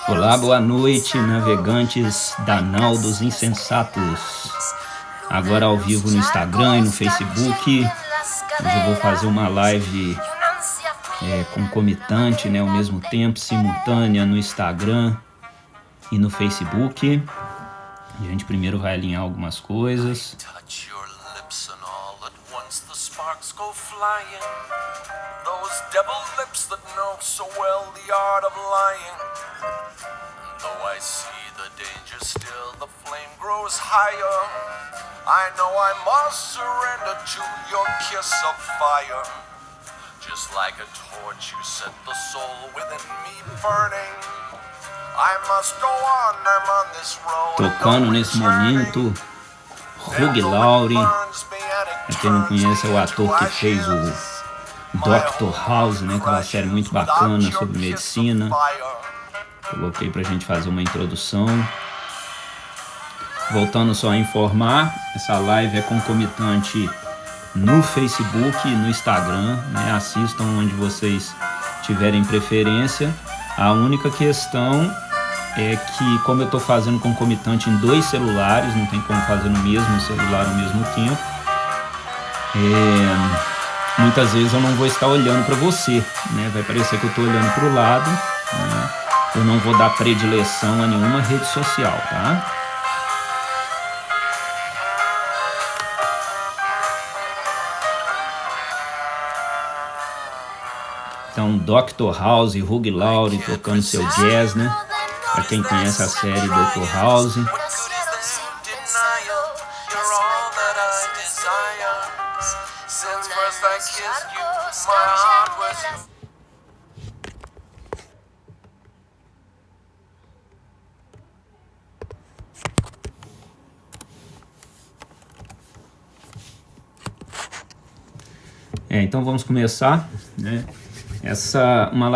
Olá, boa noite, navegantes da nau dos insensatos. Agora ao vivo no Instagram e no Facebook. Hoje eu vou fazer uma live concomitante, ao mesmo tempo, simultânea no Instagram e no Facebook. A gente primeiro vai alinhar algumas coisas. Those devil lips that know so well the art of lying. Though I see the danger still, the flame grows higher. I know I must surrender to your kiss of fire. Just like a torch you set the soul within me burning. I must go on, I'm on this road. Tocando nesse momento, Hugh Laurie. Pra quem não conhece, é o ator que fez o Dr. House, aquela série muito bacana sobre medicina. Coloquei pra gente fazer uma introdução. Voltando só a informar, essa live é concomitante no Facebook e no Instagram, Assistam onde vocês tiverem preferência. A única questão é que, como eu tô fazendo concomitante em 2 celulares, não tem como fazer no mesmo celular ao mesmo tempo, muitas vezes eu não vou estar olhando para você, Vai parecer que eu estou olhando para o lado, Eu não vou dar predileção a nenhuma rede social, tá? Então, Dr. House e Hugh Laurie tocando seu jazz, Para quem conhece a série Dr. House. Então vamos começar, uma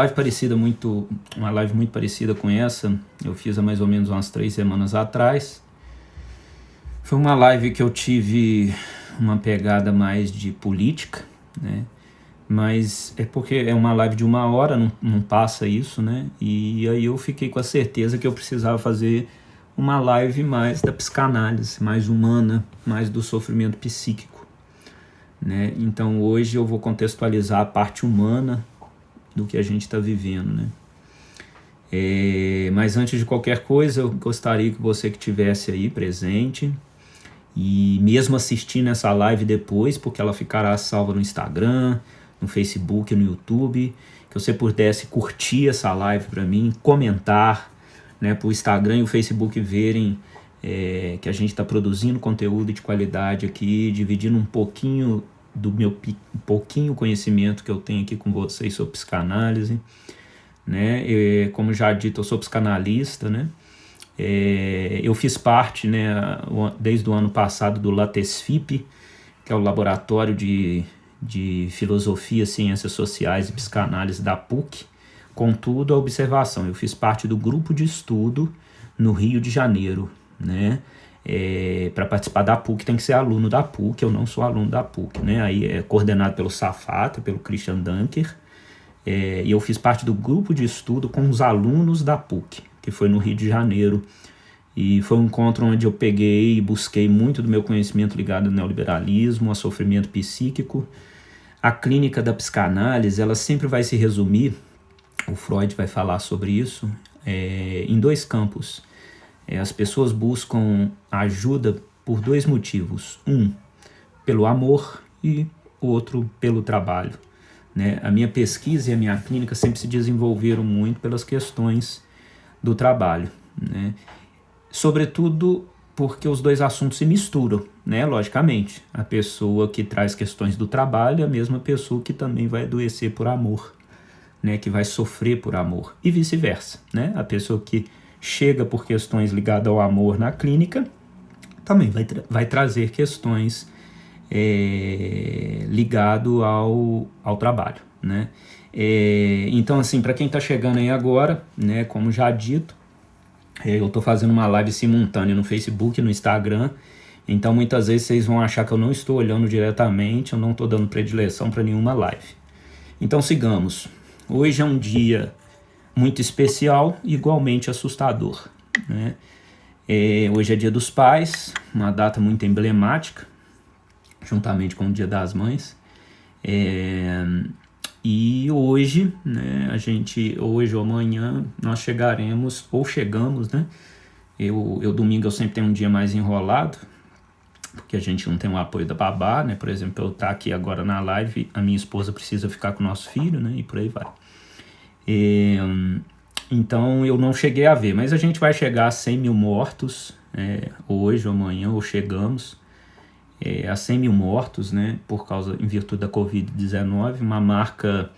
live muito parecida com essa, eu fiz há mais ou menos umas 3 semanas atrás. Foi uma live que eu tive uma pegada mais de política, Mas é porque é uma live de 1 hora, não passa isso, E aí eu fiquei com a certeza que eu precisava fazer uma live mais da psicanálise, mais humana, mais do sofrimento psíquico, Então hoje eu vou contextualizar a parte humana do que a gente está vivendo, Mas antes de qualquer coisa, eu gostaria que você que estivesse aí presente e mesmo assistindo essa live depois, porque ela ficará salva no Instagram, no Facebook, no YouTube, que você pudesse curtir essa live para mim, comentar, para o Instagram e o Facebook verem que a gente está produzindo conteúdo de qualidade aqui, dividindo um pouquinho do meu pouquinho conhecimento que eu tenho aqui com vocês sobre psicanálise, como já dito, eu sou psicanalista, eu fiz parte, desde o ano passado do LATESFIP, que é o Laboratório de Filosofia, Ciências Sociais e Psicanálise da PUC. Contudo, a observação, eu fiz parte do grupo de estudo no Rio de Janeiro, para participar da PUC tem que ser aluno da PUC, eu não sou aluno da PUC, Aí é coordenado pelo Safata, pelo Christian Dunker, e eu fiz parte do grupo de estudo com os alunos da PUC, que foi no Rio de Janeiro, e foi um encontro onde eu peguei e busquei muito do meu conhecimento ligado ao neoliberalismo, ao sofrimento psíquico. A clínica da psicanálise, ela sempre vai se resumir, o Freud vai falar sobre isso, em 2 campos. As pessoas buscam ajuda por 2 motivos. Um, pelo amor, e outro, pelo trabalho. A minha pesquisa e a minha clínica sempre se desenvolveram muito pelas questões do trabalho. Sobretudo porque os 2 assuntos se misturam, logicamente. A pessoa que traz questões do trabalho é a mesma pessoa que também vai adoecer por amor, que vai sofrer por amor, e vice-versa. A pessoa que chega por questões ligadas ao amor na clínica também vai trazer questões ligadas ao trabalho, Então, assim, para quem está chegando aí agora, como já dito, eu estou fazendo uma live simultânea no Facebook e no Instagram, então muitas vezes vocês vão achar que eu não estou olhando diretamente, eu não estou dando predileção para nenhuma live. Então sigamos. Hoje é um dia muito especial, igualmente assustador, né? Hoje é Dia dos Pais, uma data muito emblemática, juntamente com o Dia das Mães. E hoje, né, hoje ou amanhã, nós chegaremos, ou chegamos, né? Domingo eu sempre tenho um dia mais enrolado, porque a gente não tem o apoio da babá, né? Por exemplo, eu estar aqui agora na live, a minha esposa precisa ficar com o nosso filho, né? E por aí vai. Então eu não cheguei a ver, mas a gente vai chegar a 100 mil mortos, hoje ou amanhã, ou chegamos a 100 mil mortos, né? Em virtude da Covid-19, uma marca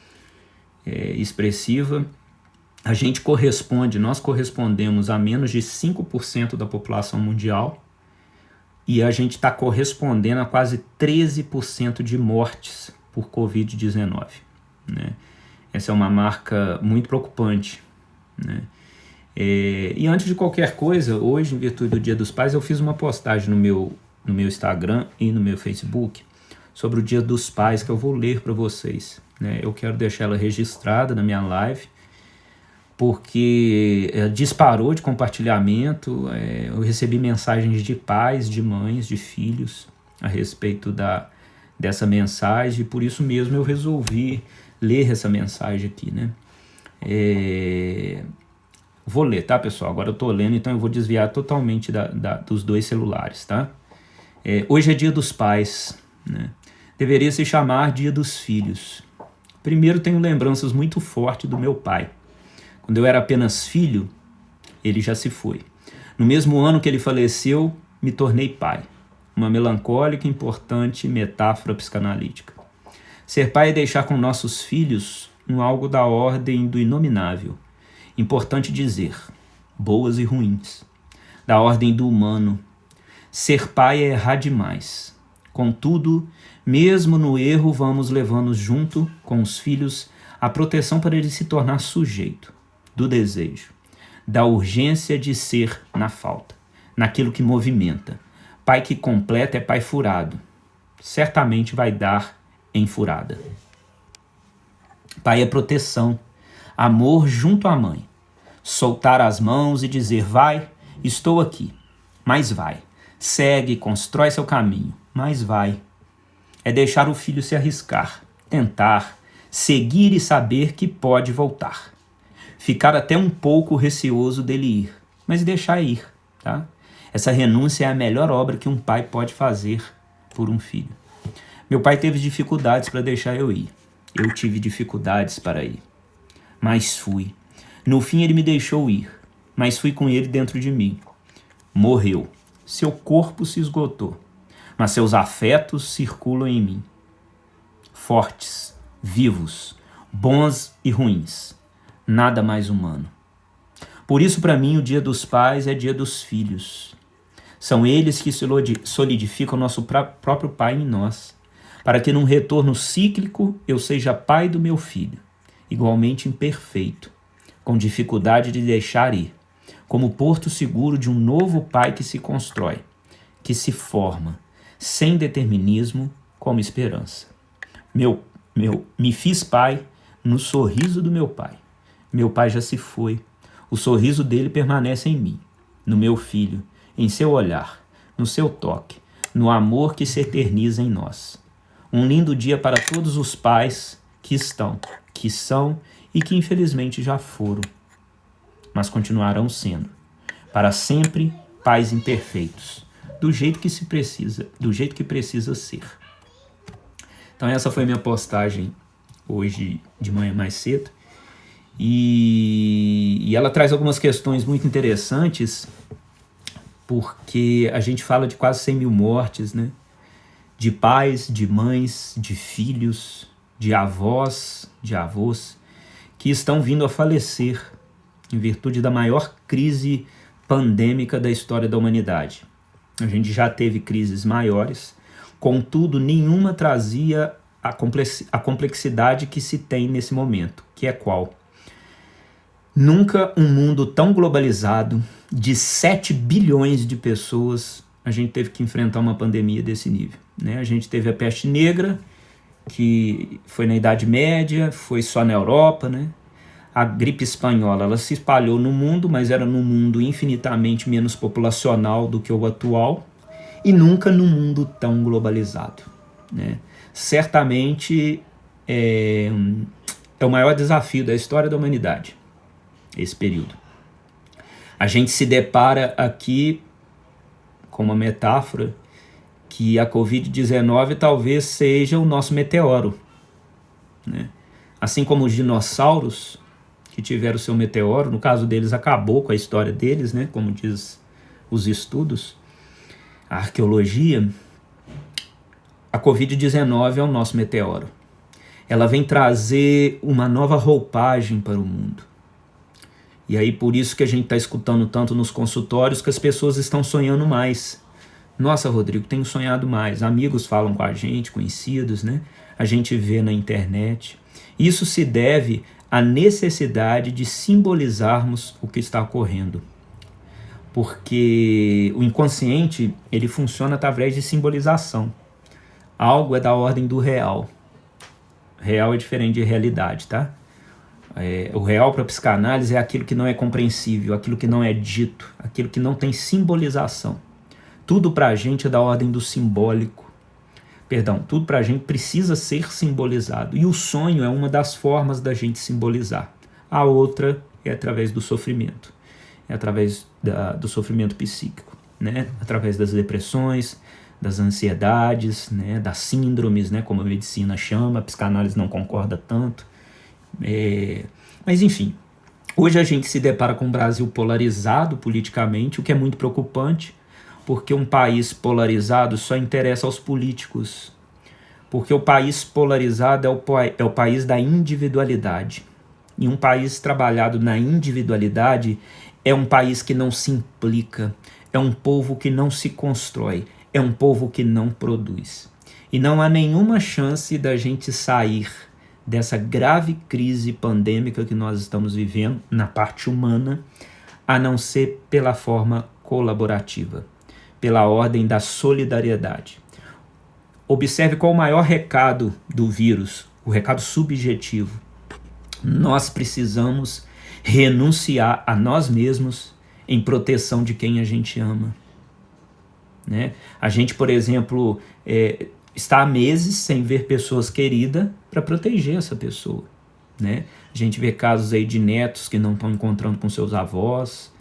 expressiva. Nós correspondemos a menos de 5% da população mundial, e a gente está correspondendo a quase 13% de mortes por Covid-19, né? Essa é uma marca muito preocupante, né? E antes de qualquer coisa, hoje, em virtude do Dia dos Pais, eu fiz uma postagem no meu Instagram e no meu Facebook sobre o Dia dos Pais, que eu vou ler para vocês, né? Eu quero deixar ela registrada na minha live, porque disparou de compartilhamento. Eu recebi mensagens de pais, de mães, de filhos a respeito dessa mensagem, e por isso mesmo eu resolvi ler essa mensagem aqui, né? Vou ler, tá, pessoal? Agora eu tô lendo, então eu vou desviar totalmente dos dois celulares, tá? Hoje é Dia dos Pais, né? Deveria se chamar Dia dos Filhos. Primeiro, tenho lembranças muito fortes do meu pai. Quando eu era apenas filho, ele já se foi. No mesmo ano que ele faleceu, me tornei pai. Uma melancólica e importante metáfora psicanalítica. Ser pai é deixar com nossos filhos algo da ordem do inominável. Importante dizer, boas e ruins. Da ordem do humano. Ser pai é errar demais. Contudo, mesmo no erro, vamos levando junto com os filhos a proteção para ele se tornar sujeito do desejo, da urgência de ser na falta, naquilo que movimenta. Pai que completa é pai furado. Certamente vai dar em furada. Pai é proteção, amor junto à mãe. Soltar as mãos e dizer, vai, estou aqui. Mas vai. Segue, constrói seu caminho. Mas vai. É deixar o filho se arriscar, tentar, seguir e saber que pode voltar. Ficar até um pouco receoso dele ir, mas deixar ir, tá? Essa renúncia é a melhor obra que um pai pode fazer por um filho. Meu pai teve dificuldades para deixar eu ir. Eu tive dificuldades para ir. Mas fui. No fim ele me deixou ir, mas fui com ele dentro de mim. Morreu. Seu corpo se esgotou, mas seus afetos circulam em mim. Fortes, vivos, bons e ruins. Nada mais humano. Por isso, para mim, o Dia dos Pais é Dia dos Filhos. São eles que solidificam nosso próprio Pai em nós, para que num retorno cíclico eu seja pai do meu filho, igualmente imperfeito, com dificuldade de deixar ir, como porto seguro de um novo pai que se constrói, que se forma, sem determinismo, como esperança. Me fiz pai no sorriso do meu pai. Meu pai já se foi. O sorriso dele permanece em mim, no meu filho, em seu olhar, no seu toque, no amor que se eterniza em nós. Um lindo dia para todos os pais que estão, que são e que infelizmente já foram, mas continuarão sendo, para sempre, pais imperfeitos, do jeito que se precisa, do jeito que precisa ser. Então essa foi minha postagem hoje de manhã mais cedo. E ela traz algumas questões muito interessantes, porque a gente fala de quase 100 mil mortes, né? De pais, de mães, de filhos, de avós, de avós, que estão vindo a falecer em virtude da maior crise pandêmica da história da humanidade. A gente já teve crises maiores, contudo, nenhuma trazia a complexidade que se tem nesse momento, que é qual? Nunca um mundo tão globalizado, de 7 bilhões de pessoas, a gente teve que enfrentar uma pandemia desse nível, né? A gente teve a peste negra, que foi na Idade Média, foi só na Europa, né? A gripe espanhola, ela se espalhou no mundo, mas era num mundo infinitamente menos populacional do que o atual e nunca num mundo tão globalizado, né? Certamente é o maior desafio da história da humanidade, esse período. A gente se depara aqui com uma metáfora que a Covid-19 talvez seja o nosso meteoro, né? Assim como os dinossauros que tiveram seu meteoro, no caso deles acabou com a história deles, né? Como diz os estudos, a arqueologia, a Covid-19 é o nosso meteoro. Ela vem trazer uma nova roupagem para o mundo. E aí por isso que a gente está escutando tanto nos consultórios que as pessoas estão sonhando mais. Nossa, Rodrigo, tenho sonhado mais. Amigos falam com a gente, conhecidos, né? A gente vê na internet. Isso se deve à necessidade de simbolizarmos o que está ocorrendo. Porque o inconsciente, ele funciona através de simbolização. Algo é da ordem do real. Real é diferente de realidade, tá? O real para a psicanálise é aquilo que não é compreensível, aquilo que não é dito, aquilo que não tem simbolização. Tudo para a gente é da ordem do simbólico. Tudo para a gente precisa ser simbolizado. E o sonho é uma das formas da gente simbolizar. A outra é através do sofrimento. É através do sofrimento psíquico, né? Através das depressões, das ansiedades, né? Das síndromes, né? Como a medicina chama, a psicanálise não concorda tanto. Mas enfim, hoje a gente se depara com um Brasil polarizado politicamente, o que é muito preocupante, porque um país polarizado só interessa aos políticos, porque o país polarizado é o país da individualidade, e um país trabalhado na individualidade é um país que não se implica, é um povo que não se constrói, é um povo que não produz. E não há nenhuma chance da gente sair dessa grave crise pandêmica que nós estamos vivendo na parte humana, a não ser pela forma colaborativa, pela ordem da solidariedade. Observe qual o maior recado do vírus, o recado subjetivo. Nós precisamos renunciar a nós mesmos em proteção de quem a gente ama, né? A gente, por exemplo, está há meses sem ver pessoas queridas para proteger essa pessoa, né? A gente vê casos aí de netos que não estão encontrando com seus avós.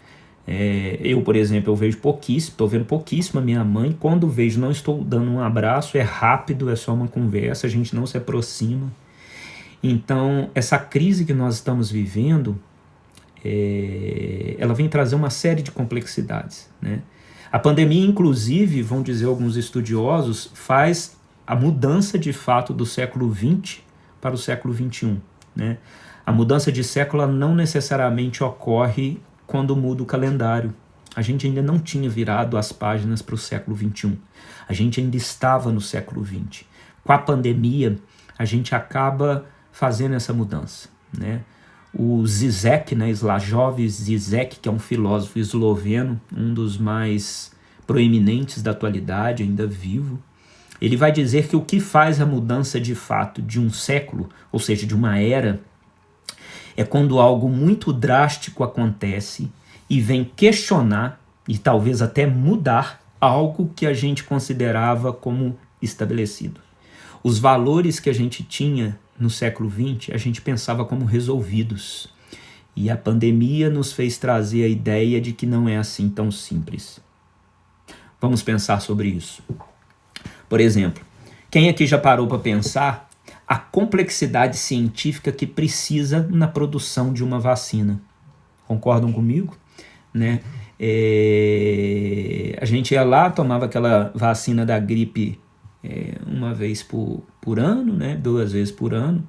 Eu, por exemplo, eu vejo pouquíssimo, estou vendo pouquíssimo a minha mãe. Quando vejo, não estou dando um abraço, é rápido, é só uma conversa, a gente não se aproxima. Então, essa crise que nós estamos vivendo, ela vem trazer uma série de complexidades, né? A pandemia, inclusive, vão dizer alguns estudiosos, faz a mudança de fato do século XX para o século XXI, né? A mudança de século não necessariamente ocorre quando muda o calendário. A gente ainda não tinha virado as páginas para o século XXI. A gente ainda estava no século XX. Com a pandemia, a gente acaba fazendo essa mudança, né? O Zizek, né, Slavoj Zizek, que é um filósofo esloveno, um dos mais proeminentes da atualidade, ainda vivo, ele vai dizer que o que faz a mudança de fato de um século, ou seja, de uma era, é quando algo muito drástico acontece e vem questionar e talvez até mudar algo que a gente considerava como estabelecido. Os valores que a gente tinha no século XX, a gente pensava como resolvidos. E a pandemia nos fez trazer a ideia de que não é assim tão simples. Vamos pensar sobre isso. Por exemplo, quem aqui já parou para pensar a complexidade científica que precisa na produção de uma vacina? Concordam comigo? Né? A gente ia lá, tomava aquela vacina da gripe uma vez por ano, né? 2 vezes por ano.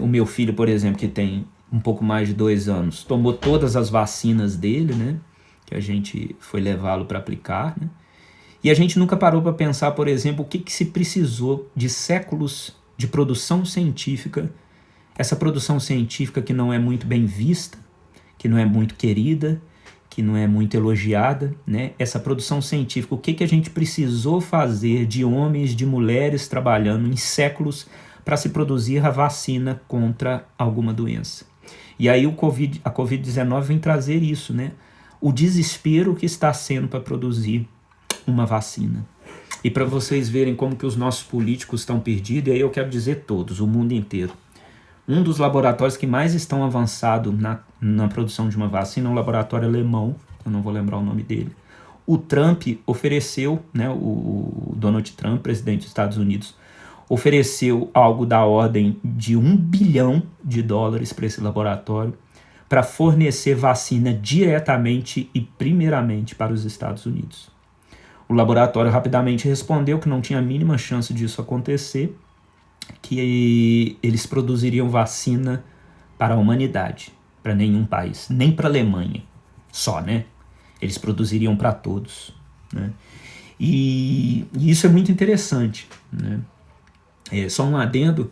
O meu filho, por exemplo, que tem um pouco mais de 2 anos, tomou todas as vacinas dele, né? Que a gente foi levá-lo para aplicar, né? E a gente nunca parou para pensar, por exemplo, o que se precisou de séculos de produção científica, essa produção científica que não é muito bem vista, que não é muito querida, que não é muito elogiada, né? Essa produção científica, o que a gente precisou fazer de homens, de mulheres trabalhando em séculos para se produzir a vacina contra alguma doença. E aí a Covid-19 vem trazer isso, né? O desespero que está sendo para produzir uma vacina. E para vocês verem como que os nossos políticos estão perdidos, e aí eu quero dizer todos, o mundo inteiro. Um dos laboratórios que mais estão avançados na produção de uma vacina é um laboratório alemão, eu não vou lembrar o nome dele. O Trump ofereceu, né, o Donald Trump, presidente dos Estados Unidos, ofereceu algo da ordem de $1 bilhão para esse laboratório para fornecer vacina diretamente e primeiramente para os Estados Unidos. O laboratório rapidamente respondeu que não tinha a mínima chance disso acontecer, que eles produziriam vacina para a humanidade, para nenhum país, nem para a Alemanha, só, né? Eles produziriam para todos, né? E isso é muito interessante, né? Só um adendo,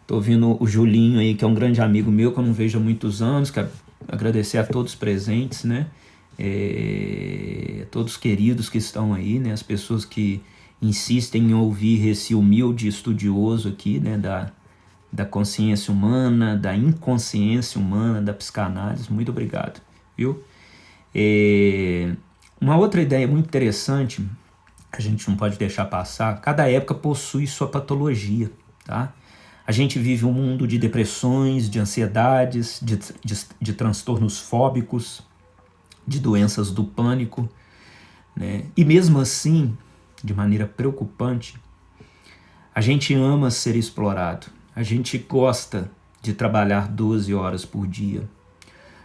tô vendo o Julinho aí, que é um grande amigo meu, que eu não vejo há muitos anos, quero agradecer a todos os presentes, né? Todos queridos que estão aí, né? As pessoas que insistem em ouvir esse humilde estudioso aqui, né? Da consciência humana, da inconsciência humana, da psicanálise, muito obrigado, viu? Uma outra ideia muito interessante, a gente não pode deixar passar, cada época possui sua patologia, tá? A gente vive um mundo de depressões, de ansiedades, de transtornos fóbicos, de doenças do pânico, né? E mesmo assim, de maneira preocupante, a gente ama ser explorado, a gente gosta de trabalhar 12 horas por dia,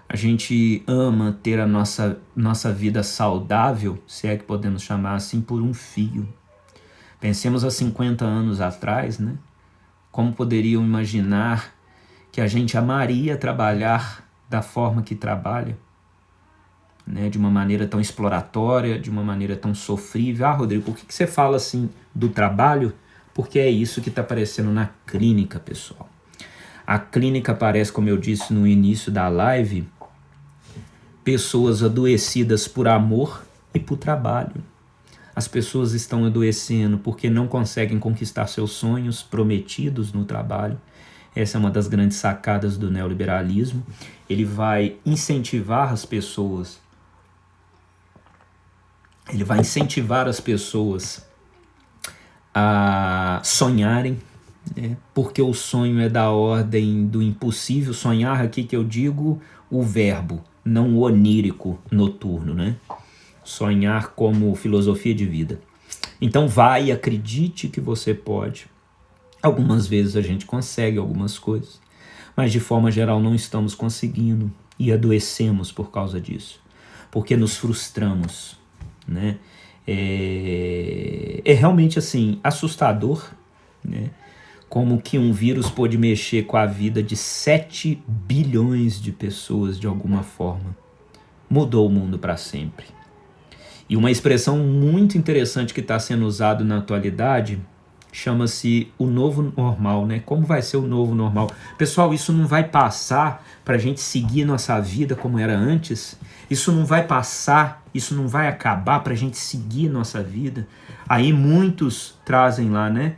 a gente ama ter a nossa vida saudável, se é que podemos chamar assim, por um fio. Pensemos há 50 anos atrás, né? Como poderiam imaginar que a gente amaria trabalhar da forma que trabalha? Né, de uma maneira tão exploratória, de uma maneira tão sofrível. Ah, Rodrigo, por que você fala assim do trabalho? Porque é isso que está aparecendo na clínica, pessoal. A clínica parece, como eu disse no início da live, pessoas adoecidas por amor e por trabalho. As pessoas estão adoecendo porque não conseguem conquistar seus sonhos prometidos no trabalho. Essa é uma das grandes sacadas do neoliberalismo. Ele vai incentivar as pessoas a sonharem, né? Porque o sonho é da ordem do impossível. Sonhar aqui que eu digo o verbo, não o onírico noturno, né? Sonhar como filosofia de vida. Então vai e acredite que você pode. Algumas vezes a gente consegue algumas coisas, mas de forma geral não estamos conseguindo e adoecemos por causa disso, porque nos frustramos, né? É realmente assim assustador, né? Como que um vírus pôde mexer com a vida de 7 bilhões de pessoas de alguma forma. Mudou o mundo para sempre. E uma expressão muito interessante que está sendo usada na atualidade chama-se o novo normal, né? Como vai ser o novo normal? Pessoal, isso não vai passar para a gente seguir nossa vida como era antes. Isso não vai passar, isso não vai acabar para a gente seguir nossa vida. Aí muitos trazem lá, né?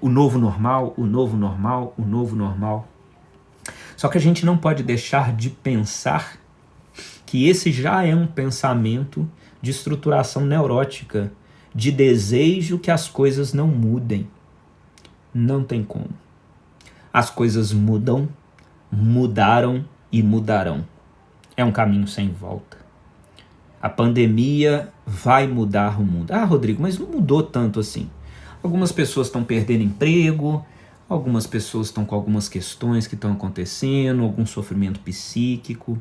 O novo normal, o novo normal, o novo normal. Só que a gente não pode deixar de pensar que esse já é um pensamento de estruturação neurótica, de desejo que as coisas não mudem. Não tem como. As coisas mudam, mudaram e mudarão. É um caminho sem volta. A pandemia vai mudar o mundo. Ah, Rodrigo, mas não mudou tanto assim. Algumas pessoas estão perdendo emprego, algumas pessoas estão com algumas questões que estão acontecendo, algum sofrimento psíquico.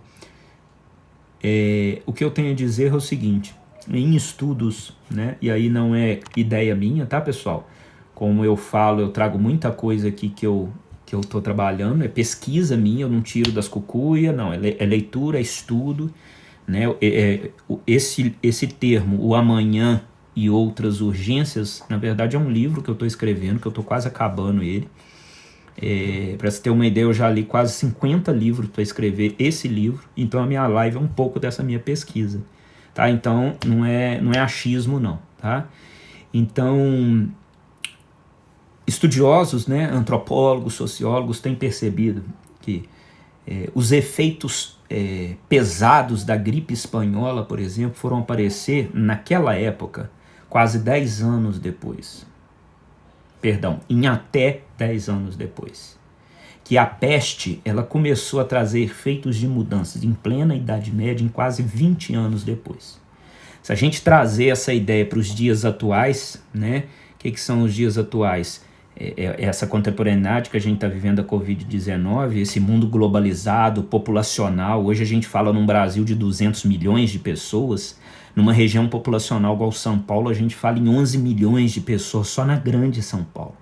O que eu tenho a dizer é o seguinte, em estudos, né, e aí não é ideia minha, tá, pessoal? Como eu falo, eu trago muita coisa aqui que eu estou trabalhando, é pesquisa minha, eu não tiro das cucuia, não, é leitura, é estudo, né? Esse termo, o amanhã e outras urgências, na verdade é um livro que eu estou escrevendo, que eu estou quase acabando ele. Para você ter uma ideia, eu já li quase 50 livros para escrever esse livro, então a minha live é um pouco dessa minha pesquisa, tá? Então não é achismo não, tá? Então Estudiosos, né, antropólogos, sociólogos têm percebido que os efeitos pesados da gripe espanhola, por exemplo, foram aparecer naquela época, quase 10 anos depois. Perdão, em até 10 anos depois. Que a peste ela começou a trazer efeitos de mudanças em plena Idade Média, em quase 20 anos depois. Se a gente trazer essa ideia para os dias atuais, né, o que são os dias atuais? Essa contemporaneidade que a gente está vivendo da Covid-19, esse mundo globalizado, populacional. Hoje a gente fala num Brasil de 200 milhões de pessoas, numa região populacional igual São Paulo, a gente fala em 11 milhões de pessoas só na grande São Paulo.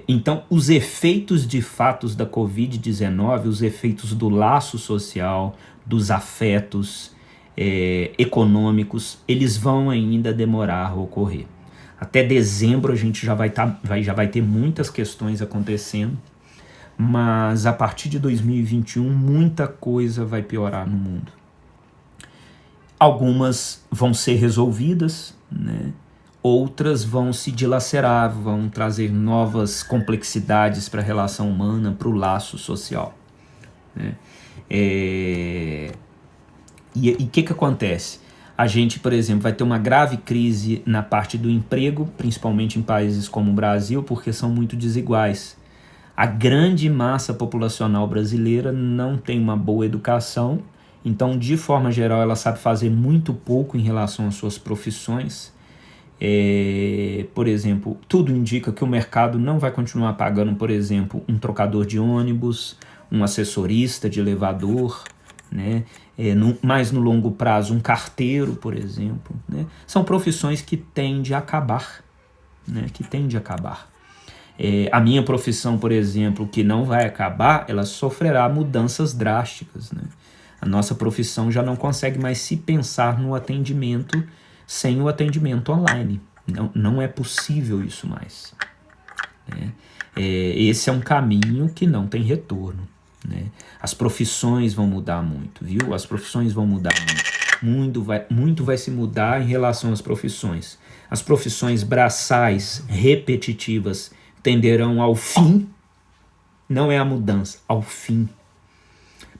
Então, os efeitos de fatos da Covid-19, os efeitos do laço social, dos afetos econômicos, eles vão ainda demorar a ocorrer. Até dezembro a gente já vai ter muitas questões acontecendo, mas a partir de 2021 muita coisa vai piorar no mundo. Algumas vão ser resolvidas, né? Outras vão se dilacerar, vão trazer novas complexidades para a relação humana, para o laço social, né? E o que acontece? A gente, por exemplo, vai ter uma grave crise na parte do emprego, principalmente em países como o Brasil, porque são muito desiguais. A grande massa populacional brasileira não tem uma boa educação, então, de forma geral, ela sabe fazer muito pouco em relação às suas profissões. Por exemplo, tudo indica que o mercado não vai continuar pagando, por exemplo, um trocador de ônibus, um assessorista de elevador, né? Mais no longo prazo, um carteiro, por exemplo, né? São profissões que tendem a acabar, né? A minha profissão, por exemplo, que não vai acabar, ela sofrerá mudanças drásticas, né? A nossa profissão já não consegue mais se pensar no atendimento sem o atendimento online. Não é possível isso mais, né? Esse é um caminho que não tem retorno, né? As profissões vão mudar muito, viu? As profissões vão mudar muito. Muito vai se mudar em relação às profissões. As profissões braçais, repetitivas, tenderão ao fim, não é a mudança, ao fim.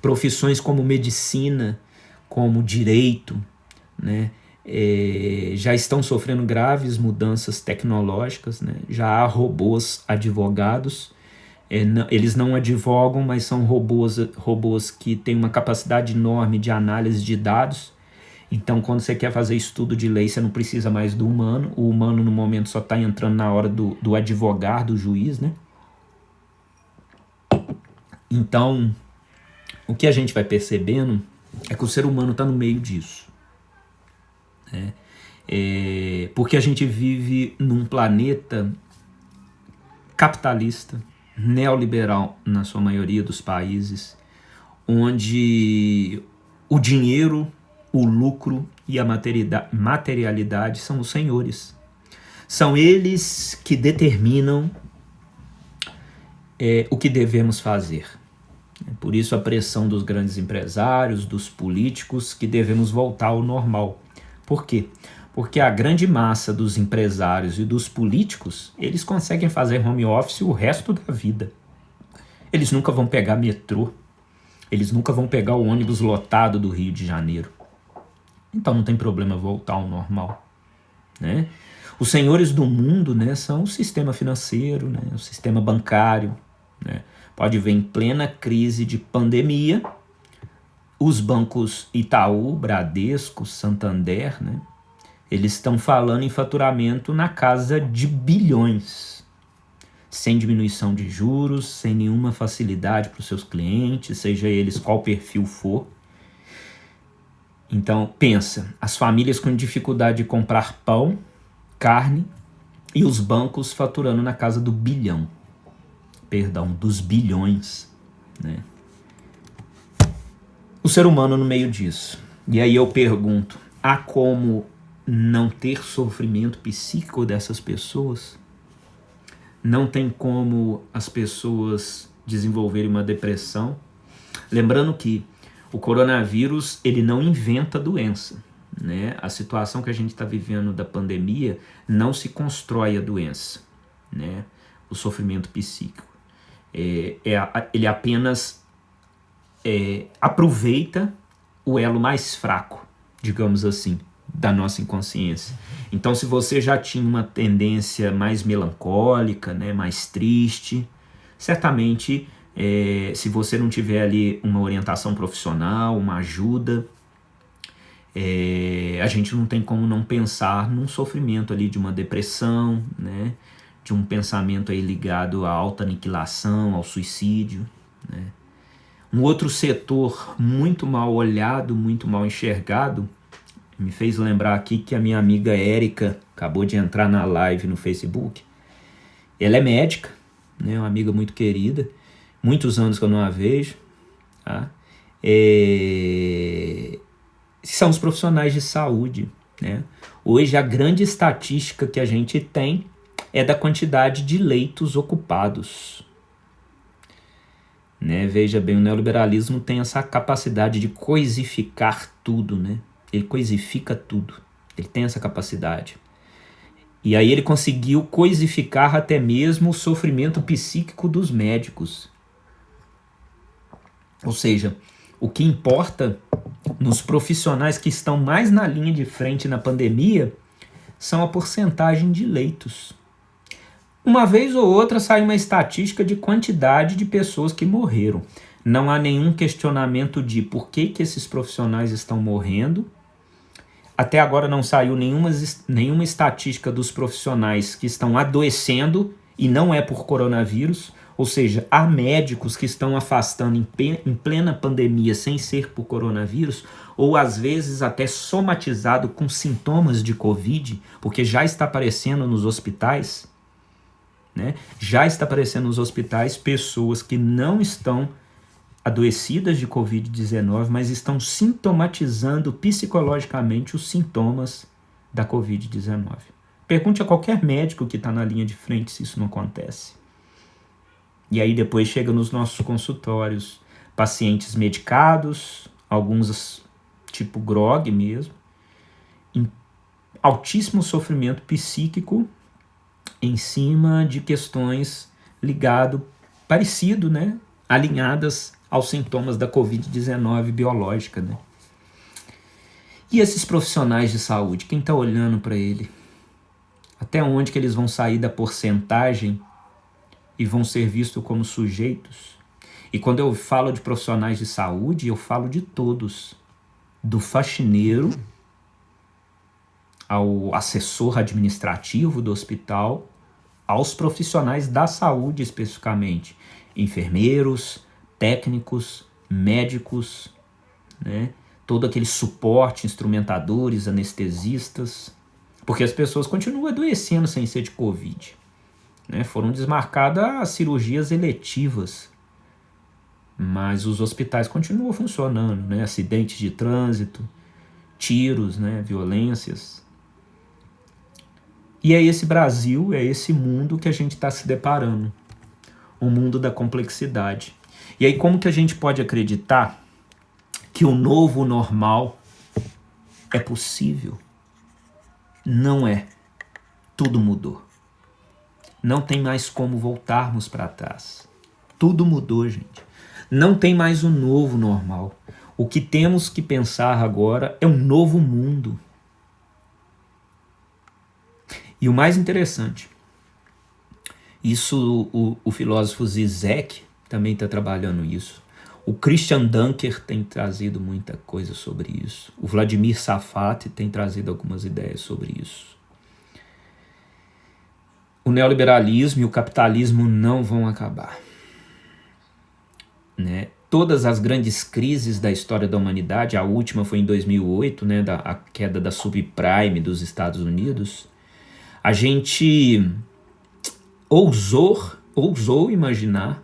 Profissões como medicina, como direito, né? Já estão sofrendo graves mudanças tecnológicas, né? Já há robôs advogados. Eles não advogam, mas são robôs que têm uma capacidade enorme de análise de dados. Então, quando você quer fazer estudo de lei, você não precisa mais do humano. O humano, no momento, só está entrando na hora do advogar, do juiz, né? Então, o que a gente vai percebendo é que o ser humano está no meio disso, né? Porque a gente vive num planeta capitalista, neoliberal na sua maioria dos países, onde o dinheiro, o lucro e a materialidade são os senhores. São eles que determinam o que devemos fazer. Por isso a pressão dos grandes empresários, dos políticos, que devemos voltar ao normal. Por quê? Porque a grande massa dos empresários e dos políticos, eles conseguem fazer home office o resto da vida. Eles nunca vão pegar metrô, eles nunca vão pegar o ônibus lotado do Rio de Janeiro. Então não tem problema voltar ao normal, né? Os senhores do mundo, né, são o sistema financeiro, né, o sistema bancário, né? Pode ver, em plena crise de pandemia, os bancos Itaú, Bradesco, Santander, né, eles estão falando em faturamento na casa de bilhões, sem diminuição de juros, sem nenhuma facilidade para os seus clientes, seja eles qual perfil for. Então, pensa, as famílias com dificuldade de comprar pão, carne, e os bancos faturando na casa do bilhão. Perdão, dos bilhões, né? O ser humano no meio disso. E aí eu pergunto, há como não ter sofrimento psíquico dessas pessoas? Não tem como as pessoas desenvolverem uma depressão? Lembrando que o coronavírus, ele não inventa doença, né? A situação que a gente está vivendo da pandemia não se constrói a doença, né? O sofrimento psíquico. Ele apenas aproveita o elo mais fraco, digamos assim, da nossa inconsciência. Então, se você já tinha uma tendência mais melancólica, né, mais triste, certamente, se você não tiver ali uma orientação profissional, uma ajuda, a gente não tem como não pensar num sofrimento ali de uma depressão, né, de um pensamento aí ligado à autoaniquilação, ao suicídio, né. Um outro setor muito mal olhado, muito mal enxergado, me fez lembrar aqui que a minha amiga Érica acabou de entrar na live no Facebook. Ela é médica, né, uma amiga muito querida, muitos anos que eu não a vejo, tá? São os profissionais de saúde, né? Hoje a grande estatística que a gente tem é da quantidade de leitos ocupados, né? Veja bem, o neoliberalismo tem essa capacidade de coisificar tudo, né? Ele coisifica tudo, ele tem essa capacidade. E aí ele conseguiu coisificar até mesmo o sofrimento psíquico dos médicos. Ou seja, o que importa nos profissionais que estão mais na linha de frente na pandemia são a porcentagem de leitos. Uma vez ou outra sai uma estatística de quantidade de pessoas que morreram. Não há nenhum questionamento de por que esses profissionais estão morrendo. Até agora não saiu nenhuma estatística dos profissionais que estão adoecendo e não é por coronavírus. Ou seja, há médicos que estão afastando em plena pandemia sem ser por coronavírus, ou às vezes até somatizado com sintomas de Covid, porque já está aparecendo nos hospitais, né? Já está aparecendo nos hospitais pessoas que não estão adoecidas de Covid-19, mas estão sintomatizando psicologicamente os sintomas da Covid-19. Pergunte a qualquer médico que está na linha de frente se isso não acontece. E aí depois chega nos nossos consultórios pacientes medicados, alguns tipo grog mesmo, em altíssimo sofrimento psíquico em cima de questões parecido, né? Alinhadas aos sintomas da Covid-19 biológica, né? E esses profissionais de saúde, quem está olhando para ele? Até onde que eles vão sair da porcentagem e vão ser vistos como sujeitos? E quando eu falo de profissionais de saúde, eu falo de todos, do faxineiro ao assessor administrativo do hospital, aos profissionais da saúde especificamente, enfermeiros, técnicos, médicos, né? Todo aquele suporte, instrumentadores, anestesistas, porque as pessoas continuam adoecendo sem ser de Covid, né? Foram desmarcadas cirurgias eletivas, mas os hospitais continuam funcionando, né? Acidentes de trânsito, tiros, né? Violências. E é esse Brasil, é esse mundo que a gente está se deparando, o mundo da complexidade. E aí como que a gente pode acreditar que o novo normal é possível? Não é. Tudo mudou. Não tem mais como voltarmos para trás. Tudo mudou, gente. Não tem mais um novo normal. O que temos que pensar agora é um novo mundo. E o mais interessante, isso o filósofo Zizek também está trabalhando isso. O Christian Dunker tem trazido muita coisa sobre isso. O Vladimir Safat tem trazido algumas ideias sobre isso. O neoliberalismo e o capitalismo não vão acabar, né? Todas as grandes crises da história da humanidade, a última foi em 2008, né, a queda da subprime dos Estados Unidos, a gente ousou imaginar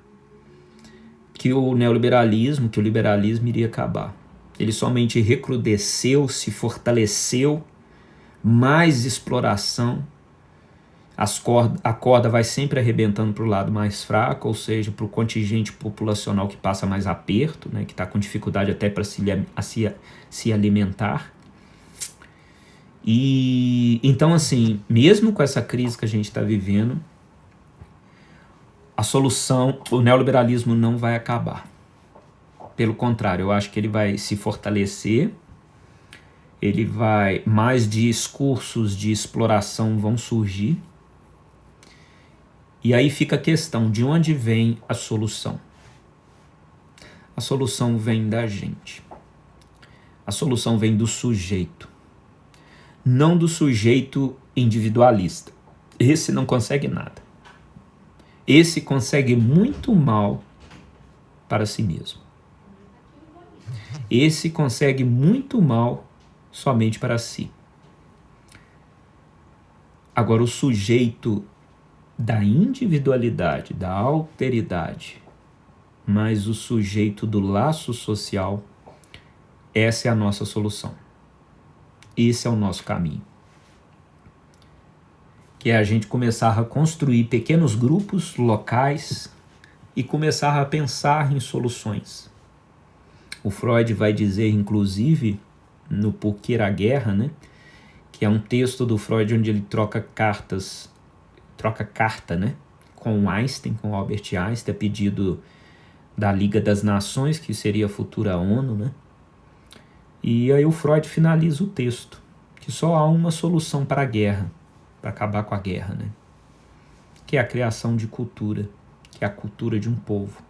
que o neoliberalismo, que o liberalismo iria acabar. Ele somente recrudesceu, se fortaleceu, mais exploração. A corda vai sempre arrebentando para o lado mais fraco, ou seja, para o contingente populacional que passa mais aperto, né, que está com dificuldade até para se alimentar. E então, assim, mesmo com essa crise que a gente está vivendo, a solução, o neoliberalismo não vai acabar. Pelo contrário, eu acho que ele vai se fortalecer, mais discursos de exploração vão surgir, e aí fica a questão, de onde vem a solução? A solução vem da gente. A solução vem do sujeito. Não do sujeito individualista. Esse não consegue nada. Esse consegue muito mal para si mesmo. Esse consegue muito mal somente para si. Agora, o sujeito da individualidade, da alteridade, mas o sujeito do laço social, essa é a nossa solução. Esse é o nosso caminho. Que é a gente começar a construir pequenos grupos locais e começar a pensar em soluções. O Freud vai dizer, inclusive, no Porquê a Guerra, né, que é um texto do Freud onde ele troca carta, né, com Einstein, com Albert Einstein, a pedido da Liga das Nações, que seria a futura ONU, né? E aí o Freud finaliza o texto, que só há uma solução para a guerra, para acabar com a guerra, né? Que é a criação de cultura, que é a cultura de um povo,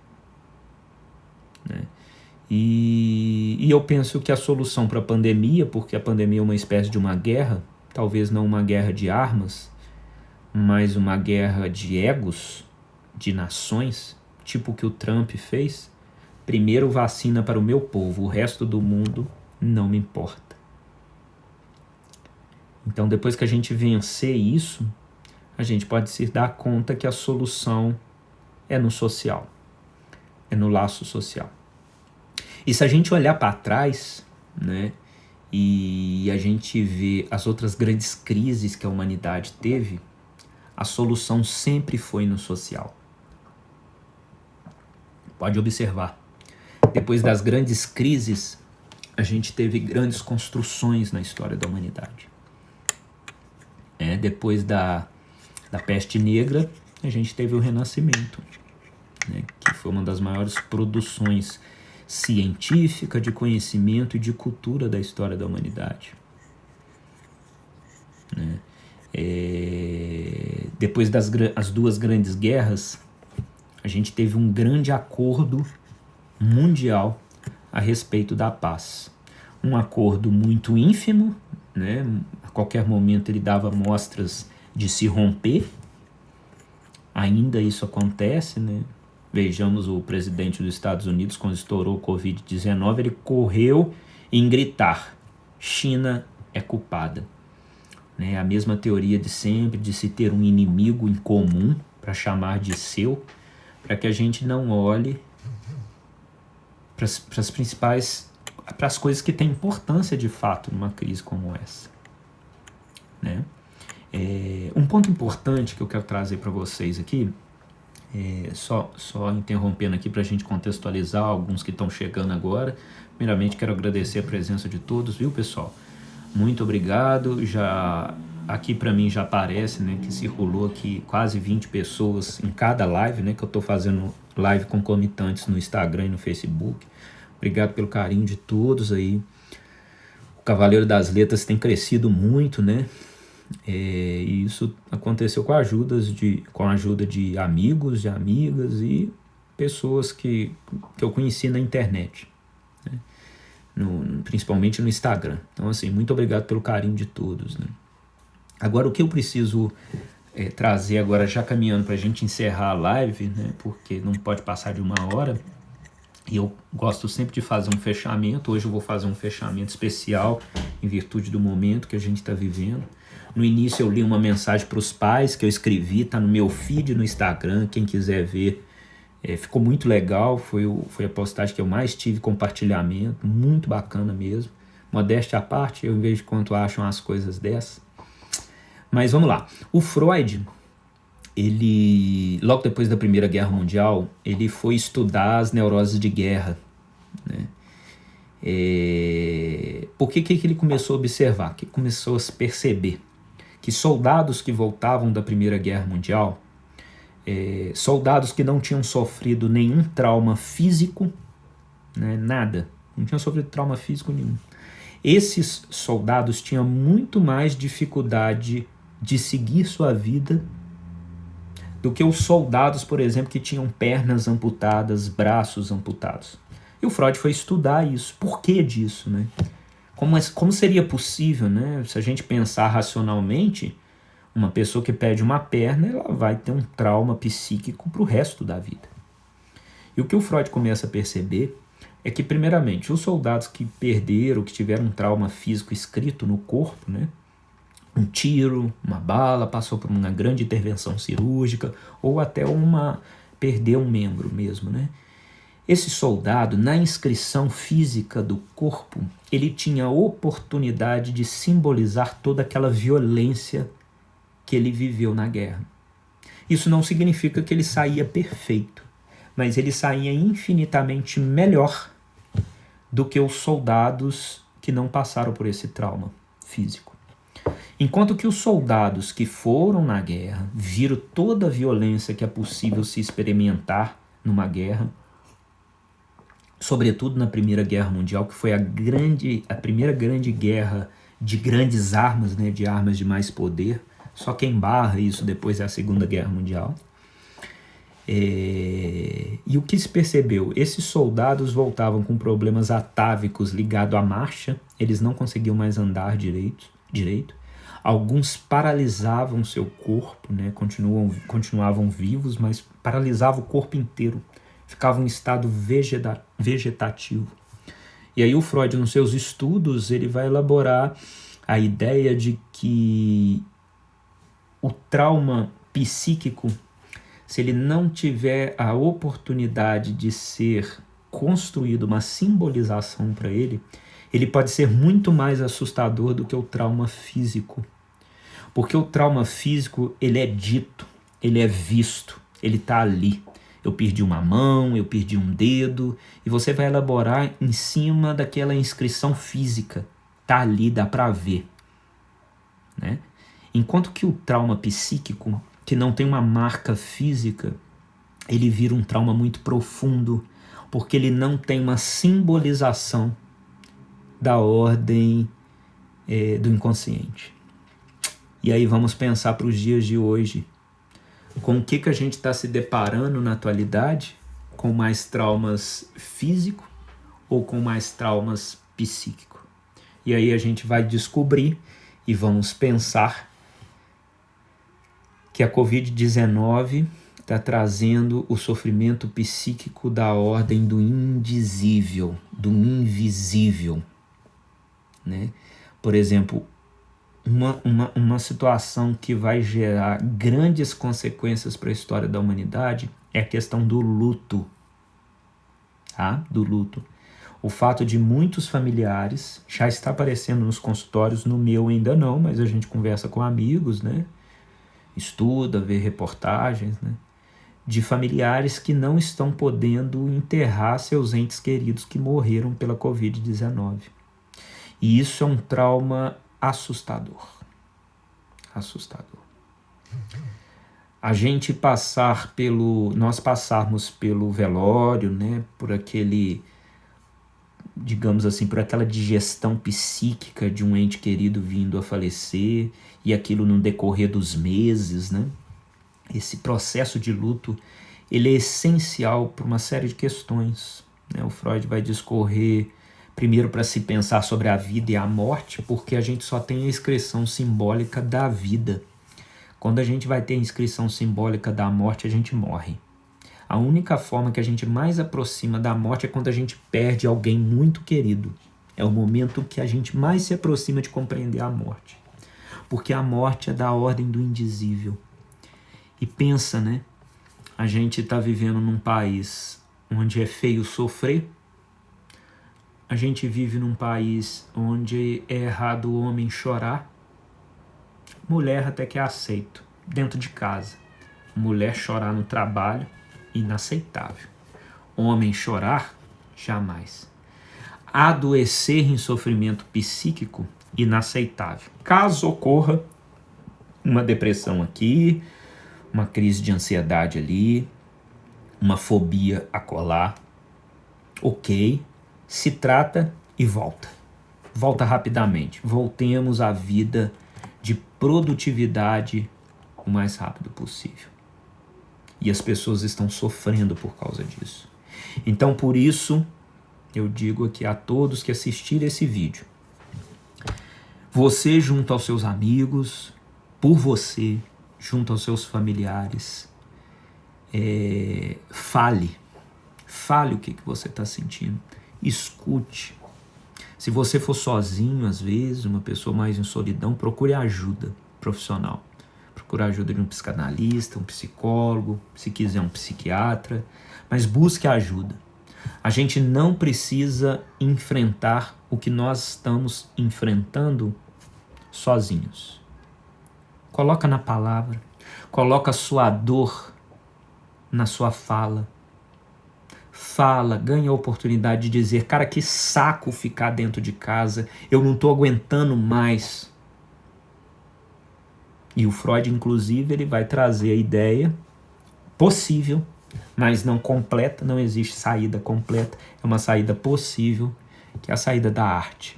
né? E eu penso que a solução para a pandemia, porque a pandemia é uma espécie de uma guerra, talvez não uma guerra de armas, mas uma guerra de egos, de nações, tipo o que o Trump fez. Primeiro vacina para o meu povo, o resto do mundo não me importa. Então, depois que a gente vencer isso, a gente pode se dar conta que a solução é no social, é no laço social. E se a gente olhar para trás, né, e a gente vê as outras grandes crises que a humanidade teve, a solução sempre foi no social. Pode observar. Depois das grandes crises, a gente teve grandes construções na história da humanidade. Depois da peste negra, a gente teve o Renascimento, né, que foi uma das maiores produções científica, de conhecimento e de cultura da história da humanidade. Né? Depois das duas grandes guerras, a gente teve um grande acordo mundial a respeito da paz. Um acordo muito ínfimo, né? A qualquer momento ele dava mostras de se romper. Ainda isso acontece, né? Vejamos o presidente dos Estados Unidos, quando estourou o Covid-19, ele correu em gritar: China é culpada. Né? A mesma teoria de sempre, de se ter um inimigo em comum para chamar de seu, para que a gente não olhe para as principais, para as coisas que têm importância de fato numa crise como essa. Né? Um ponto importante que eu quero trazer para vocês aqui, só interrompendo aqui para a gente contextualizar alguns que estão chegando agora. Primeiramente, quero agradecer a presença de todos, viu, pessoal? Muito obrigado. Já aqui para mim já aparece, né, que circulou aqui quase 20 pessoas em cada live, né, que eu estou fazendo live concomitantes no Instagram e no Facebook. Obrigado pelo carinho de todos aí. O Cavaleiro das Letras tem crescido muito, né? E isso aconteceu com a ajuda de amigos, de amigas e pessoas que eu conheci na internet, né? Principalmente no Instagram. Então, assim, muito obrigado pelo carinho de todos, né? Agora, o que eu preciso trazer agora, já caminhando para a gente encerrar a live, né? Porque não pode passar de 1 hora, e eu gosto sempre de fazer um fechamento. Hoje eu vou fazer um fechamento especial em virtude do momento que a gente está vivendo. No início eu li uma mensagem para os pais que eu escrevi, está no meu feed no Instagram, quem quiser ver. Ficou muito legal, foi a postagem que eu mais tive compartilhamento, muito bacana mesmo. Modéstia à parte, eu vejo quanto acham as coisas dessas. Mas vamos lá. O Freud, ele, logo depois da Primeira Guerra Mundial, ele foi estudar as neuroses de guerra, né? Por que ele começou a observar? Que começou a se perceber que soldados que voltavam da Primeira Guerra Mundial, soldados que não tinham sofrido nenhum trauma físico, né, nada, não tinham sofrido trauma físico nenhum. Esses soldados tinham muito mais dificuldade de seguir sua vida do que os soldados, por exemplo, que tinham pernas amputadas, braços amputados. E o Freud foi estudar isso. Por que disso, né? Como seria possível, né? Se a gente pensar racionalmente, uma pessoa que perde uma perna, ela vai ter um trauma psíquico para o resto da vida. E o que o Freud começa a perceber é que, primeiramente, os soldados que perderam, que tiveram um trauma físico escrito no corpo, né? Um tiro, uma bala, passou por uma grande intervenção cirúrgica, ou até perder um membro mesmo, né? Esse soldado, na inscrição física do corpo, ele tinha a oportunidade de simbolizar toda aquela violência que ele viveu na guerra. Isso não significa que ele saía perfeito, mas ele saía infinitamente melhor do que os soldados que não passaram por esse trauma físico. Enquanto que os soldados que foram na guerra viram toda a violência que é possível se experimentar numa guerra, sobretudo na Primeira Guerra Mundial, que foi a primeira grande guerra de grandes armas, né, de armas de mais poder. Só quem barra isso depois é a Segunda Guerra Mundial. E o que se percebeu? Esses soldados voltavam com problemas atávicos ligados à marcha, eles não conseguiam mais andar direito. Alguns paralisavam seu corpo, né? Continuavam vivos, mas paralisavam o corpo inteiro, ficavam em estado vegetativo. E aí o Freud, nos seus estudos, ele vai elaborar a ideia de que o trauma psíquico, se ele não tiver a oportunidade de ser construído uma simbolização para ele pode ser muito mais assustador do que o trauma físico. Porque o trauma físico, ele é dito, ele é visto, ele está ali. Eu perdi uma mão, eu perdi um dedo, e você vai elaborar em cima daquela inscrição física. Está ali, dá para ver, né? Enquanto que o trauma psíquico, que não tem uma marca física, ele vira um trauma muito profundo, porque ele não tem uma simbolização da ordem do inconsciente. E aí vamos pensar para os dias de hoje. Com o que a gente está se deparando na atualidade? Com mais traumas físicos ou com mais traumas psíquicos? E aí a gente vai descobrir e vamos pensar que a Covid-19 está trazendo o sofrimento psíquico da ordem do indizível, do invisível, né? Por exemplo, uma situação que vai gerar grandes consequências para a história da humanidade é a questão do luto, tá? Do luto. O fato de muitos familiares, já está aparecendo nos consultórios, no meu ainda não, mas a gente conversa com amigos, né? Estuda, vê reportagens, né? De familiares que não estão podendo enterrar seus entes queridos que morreram pela Covid-19. E isso é um trauma assustador. Assustador. Nós passarmos pelo velório, né? Por aquele, digamos assim, por aquela digestão psíquica de um ente querido vindo a falecer, e aquilo no decorrer dos meses, né? Esse processo de luto, ele é essencial para uma série de questões, né? O Freud vai discorrer primeiro para se pensar sobre a vida e a morte, porque a gente só tem a inscrição simbólica da vida. Quando a gente vai ter a inscrição simbólica da morte, a gente morre. A única forma que a gente mais aproxima da morte é quando a gente perde alguém muito querido. É o momento que a gente mais se aproxima de compreender a morte. Porque a morte é da ordem do indizível. E pensa, né? A gente está vivendo num país onde é feio sofrer. A gente vive num país onde é errado o homem chorar. Mulher até que é aceito, dentro de casa. Mulher chorar no trabalho, inaceitável. Homem chorar, jamais. Adoecer em sofrimento psíquico, inaceitável. Caso ocorra uma depressão aqui, uma crise de ansiedade ali, uma fobia acolá. Ok, se trata e volta. Volta rapidamente. Voltemos à vida de produtividade o mais rápido possível. E as pessoas estão sofrendo por causa disso. Então, por isso, eu digo aqui a todos que assistirem esse vídeo, você junto aos seus amigos, por você, junto aos seus familiares, fale o que você está sentindo, escute. Se você for sozinho, às vezes, uma pessoa mais em solidão, procure ajuda profissional. Procure ajuda de um psicanalista, um psicólogo, se quiser um psiquiatra, mas busque ajuda. A gente não precisa enfrentar o que nós estamos enfrentando sozinhos. Coloca na palavra, coloca a sua dor na sua fala. Fala, ganha a oportunidade de dizer, cara, que saco ficar dentro de casa, eu não estou aguentando mais. E o Freud, inclusive, ele vai trazer a ideia possível, mas não completa, não existe saída completa, é uma saída possível, que é a saída da arte.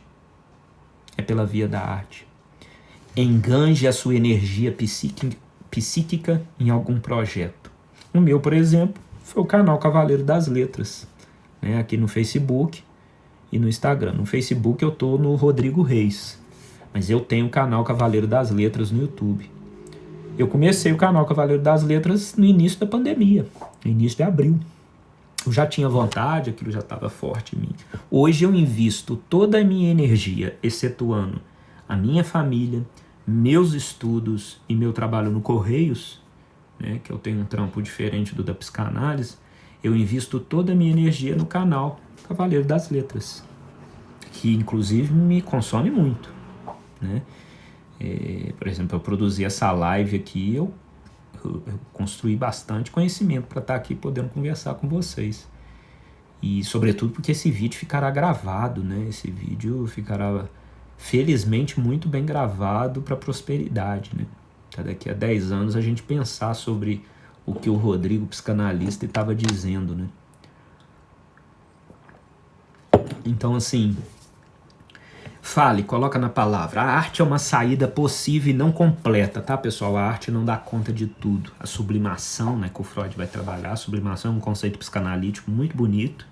É pela via da arte. Enganje a sua energia psíquica em algum projeto. O meu, por exemplo, foi o canal Cavaleiro das Letras, né, aqui no Facebook e no Instagram. No Facebook eu tô no Rodrigo Reis, mas eu tenho o canal Cavaleiro das Letras no YouTube. Eu comecei o canal Cavaleiro das Letras no início da pandemia, no início de abril. Eu já tinha vontade, aquilo já estava forte em mim. Hoje eu invisto toda a minha energia, excetuando a minha família, meus estudos e meu trabalho no Correios, né, que eu tenho um trampo diferente do da psicanálise, eu invisto toda a minha energia no canal Cavaleiro das Letras, que inclusive me consome muito, né? Por exemplo, eu produzi essa live aqui, eu construí bastante conhecimento para estar aqui podendo conversar com vocês. E sobretudo porque esse vídeo ficará gravado, né? Esse vídeo ficará felizmente muito bem gravado para prosperidade, né? Daqui a 10 anos a gente pensar sobre o que o Rodrigo, psicanalista, estava dizendo, né? Então, assim, fale, coloca na palavra. A arte é uma saída possível e não completa, tá, pessoal? A arte não dá conta de tudo. A sublimação, né, que o Freud vai trabalhar, a sublimação é um conceito psicanalítico muito bonito.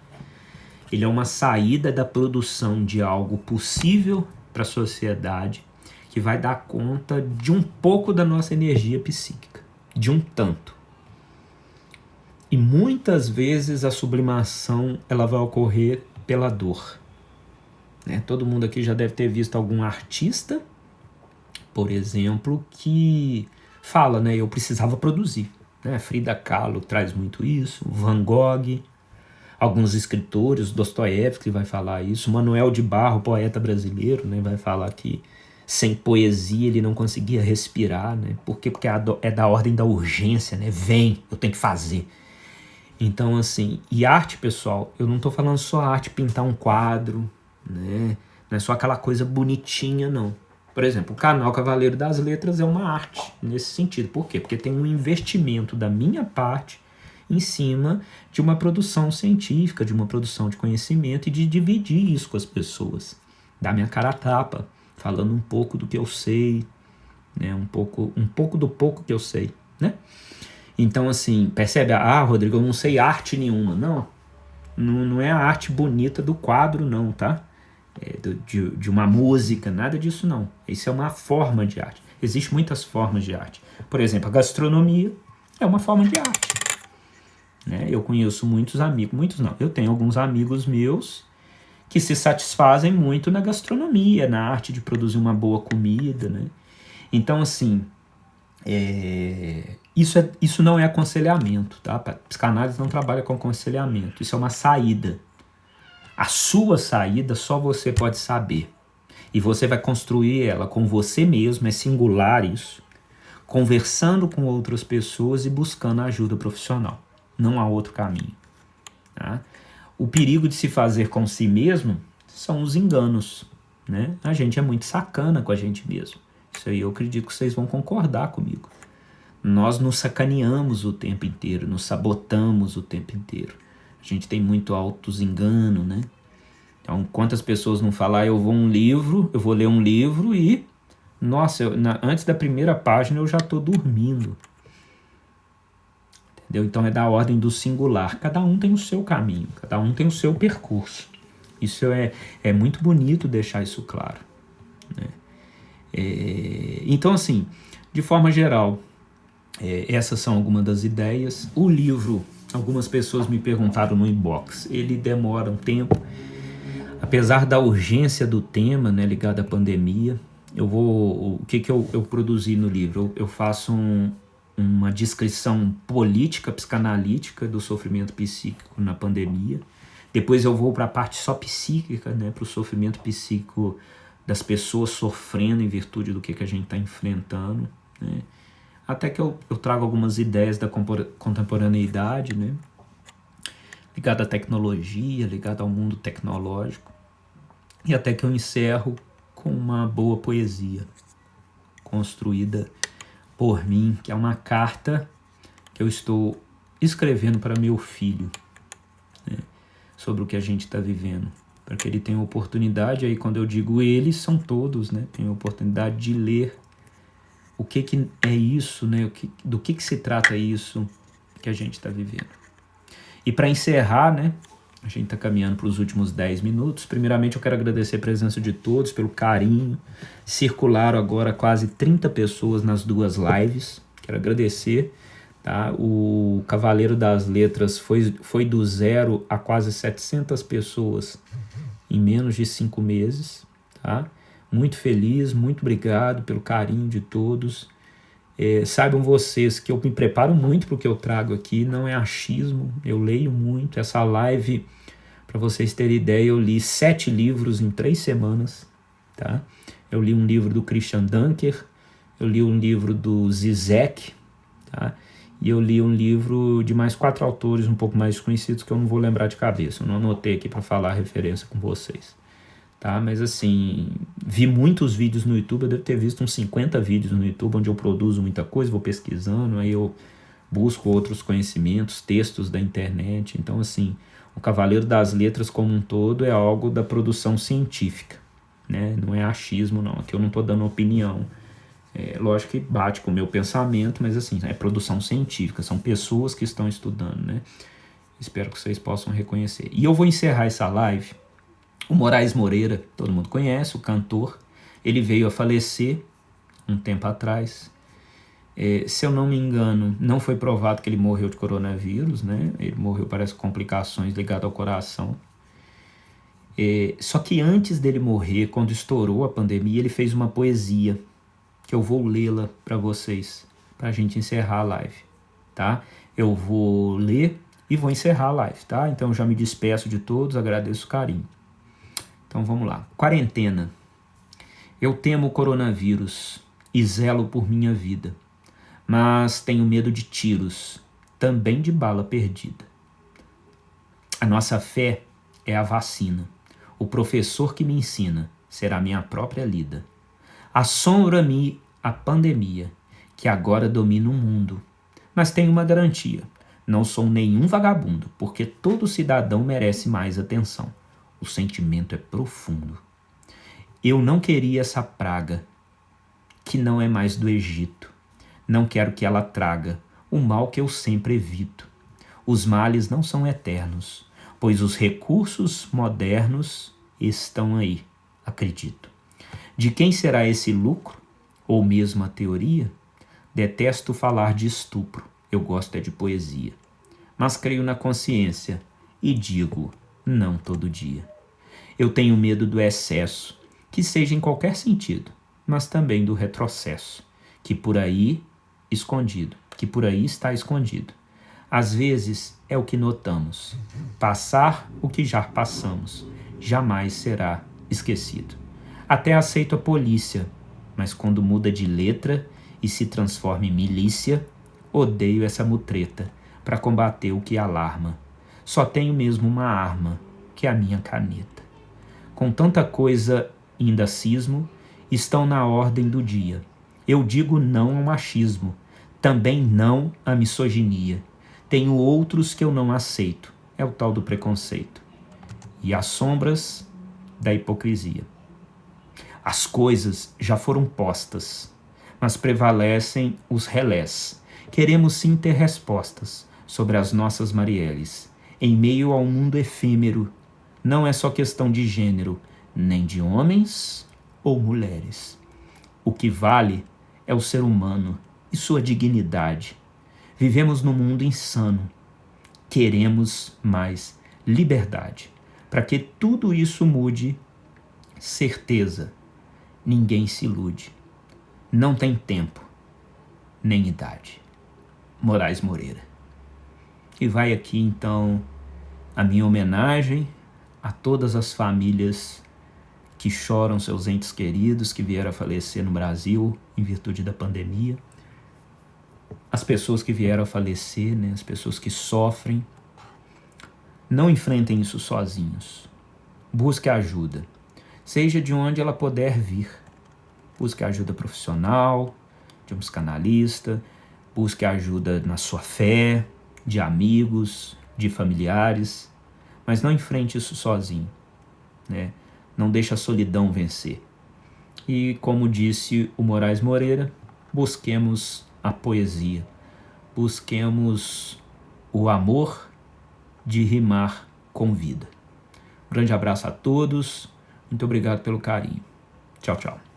Ele é uma saída da produção de algo possível para a sociedade, que vai dar conta de um pouco da nossa energia psíquica, de um tanto. E muitas vezes a sublimação ela vai ocorrer pela dor. Né? Todo mundo aqui já deve ter visto algum artista, por exemplo, que fala, né, eu precisava produzir. Né? Frida Kahlo traz muito isso, Van Gogh, alguns escritores, Dostoiévski vai falar isso, Manuel de Barro, poeta brasileiro, né, vai falar que sem poesia ele não conseguia respirar, né? Por quê? Porque é da ordem da urgência, né? Vem, eu tenho que fazer. Então, assim, e arte, pessoal, eu não tô falando só arte, pintar um quadro, né? Não é só aquela coisa bonitinha, não. Por exemplo, o canal Cavaleiro das Letras é uma arte nesse sentido. Por quê? Porque tem um investimento da minha parte em cima de uma produção científica, de uma produção de conhecimento e de dividir isso com as pessoas. Dar minha cara a tapa, falando um pouco do que eu sei, né? um pouco do pouco que eu sei, né? Então, assim, percebe? Rodrigo, eu não sei arte nenhuma. Não é a arte bonita do quadro, não, tá? De uma música, nada disso, não. Isso é uma forma de arte. Existem muitas formas de arte. Por exemplo, a gastronomia é uma forma de arte. Né? Eu conheço muitos amigos, muitos não, eu tenho alguns amigos meus que se satisfazem muito na gastronomia, na arte de produzir uma boa comida, né? Então, assim, isso não é aconselhamento, tá? A psicanálise não trabalha com aconselhamento, isso é uma saída. A sua saída só você pode saber. E você vai construir ela com você mesmo, é singular isso, conversando com outras pessoas e buscando ajuda profissional. Não há outro caminho. Tá? O perigo de se fazer com si mesmo são os enganos. Né? A gente é muito sacana com a gente mesmo. Isso aí eu acredito que vocês vão concordar comigo. nós nos sacaneamos o tempo inteiro, nos sabotamos o tempo inteiro. A gente tem muito autoengano, né? Então, quantas pessoas não falam, eu vou ler um livro e, nossa, antes da primeira página eu já estou dormindo. Entendeu? Então é da ordem do singular. Cada um tem o seu caminho, cada um tem o seu percurso. Isso é muito bonito deixar isso claro, né? Então, assim, de forma geral, essas são algumas das ideias. O livro, algumas pessoas me perguntaram no inbox, ele demora um tempo. Apesar da urgência do tema, né, ligado à pandemia, o que eu produzi no livro? Eu faço uma descrição política, psicanalítica do sofrimento psíquico na pandemia. Depois eu vou para a parte só psíquica, né, para o sofrimento psíquico das pessoas sofrendo em virtude do que a gente está enfrentando, né? Até que eu trago algumas ideias da contemporaneidade, né, ligada à tecnologia, ligada ao mundo tecnológico, e até que eu encerro com uma boa poesia construída por mim, que é uma carta que eu estou escrevendo para meu filho, né, sobre o que a gente está vivendo, para que ele tenha oportunidade, aí quando eu digo eles, são todos, né, tenham oportunidade de ler o que é isso, né, do que se trata isso que a gente está vivendo. E para encerrar, né, a gente está caminhando para os últimos 10 minutos. Primeiramente, eu quero agradecer a presença de todos, pelo carinho. Circularam agora quase 30 pessoas nas duas lives. Quero agradecer. Tá? O Cavaleiro das Letras foi do 0 a quase 700 pessoas em menos de 5 meses. Tá? Muito feliz, muito obrigado pelo carinho de todos. Saibam vocês que eu me preparo muito para o que eu trago aqui, não é achismo, eu leio muito. Essa live, para vocês terem ideia, eu li 7 livros em 3 semanas, tá? Eu li um livro do Christian Dunker, eu li um livro do Zizek, tá? E eu li um livro de mais 4 autores um pouco mais desconhecidos que eu não vou lembrar de cabeça, eu não anotei aqui para falar a referência com vocês. Tá, mas assim, vi muitos vídeos no YouTube, eu devo ter visto uns 50 vídeos no YouTube, onde eu produzo muita coisa, vou pesquisando, aí eu busco outros conhecimentos, textos da internet. Então, assim, o Cavaleiro das Letras como um todo é algo da produção científica, né? Não é achismo, não. Aqui eu não estou dando opinião. Lógico que bate com o meu pensamento, mas assim, é produção científica, são pessoas que estão estudando, né? Espero que vocês possam reconhecer. E eu vou encerrar essa live. O Moraes Moreira, todo mundo conhece, o cantor, ele veio a falecer um tempo atrás. Se eu não me engano, não foi provado que ele morreu de coronavírus, né? Ele morreu, parece, com complicações ligadas ao coração. Só que antes dele morrer, quando estourou a pandemia, ele fez uma poesia, que eu vou lê-la para vocês, para a gente encerrar a live, tá? Eu vou ler e vou encerrar a live, tá? Então eu já me despeço de todos, agradeço o carinho. Então vamos lá. Quarentena. Eu temo o coronavírus e zelo por minha vida, mas tenho medo de tiros, também de bala perdida. A nossa fé é a vacina. O professor que me ensina será minha própria lida. Assombra-me a pandemia, que agora domina o mundo. Mas tenho uma garantia. Não sou nenhum vagabundo, porque todo cidadão merece mais atenção. O sentimento é profundo. Eu não queria essa praga, que não é mais do Egito. Não quero que ela traga o mal que eu sempre evito. Os males não são eternos, pois os recursos modernos estão aí, acredito. De quem será esse lucro? Ou mesmo a teoria? Detesto falar de estupro, eu gosto é de poesia. Mas creio na consciência e digo, não todo dia. Eu tenho medo do excesso, que seja em qualquer sentido, mas também do retrocesso, que por aí está escondido. Às vezes é o que notamos. Passar o que já passamos jamais será esquecido. Até aceito a polícia, mas quando muda de letra e se transforma em milícia, odeio essa mutreta para combater o que alarma. Só tenho mesmo uma arma, que é a minha caneta. Com tanta coisa indacismo, estão na ordem do dia. Eu digo não ao machismo, Também não a misoginia. Tenho outros que eu não aceito. É o tal do preconceito. E as sombras da hipocrisia. As coisas já foram postas, mas prevalecem os relés. Queremos sim ter respostas sobre as nossas Marielles. Em meio ao mundo efêmero, não é só questão de gênero, nem de homens ou mulheres. O que vale é o ser humano e sua dignidade. Vivemos num mundo insano. Queremos mais liberdade. Para que tudo isso mude, certeza, ninguém se ilude. Não tem tempo, nem idade. Moraes Moreira. E vai aqui então a minha homenagem a todas as famílias que choram seus entes queridos que vieram a falecer no Brasil em virtude da pandemia. As pessoas que vieram a falecer, né, as pessoas que sofrem. Não enfrentem isso sozinhos. Busque ajuda. Seja de onde ela puder vir. Busque ajuda profissional, de um psicanalista. Busque ajuda na sua fé, de amigos, de familiares. Mas não enfrente isso sozinho, né? Não deixe a solidão vencer. E como disse o Moraes Moreira, busquemos a poesia. Busquemos o amor de rimar com vida. Um grande abraço a todos. Muito obrigado pelo carinho. Tchau, tchau.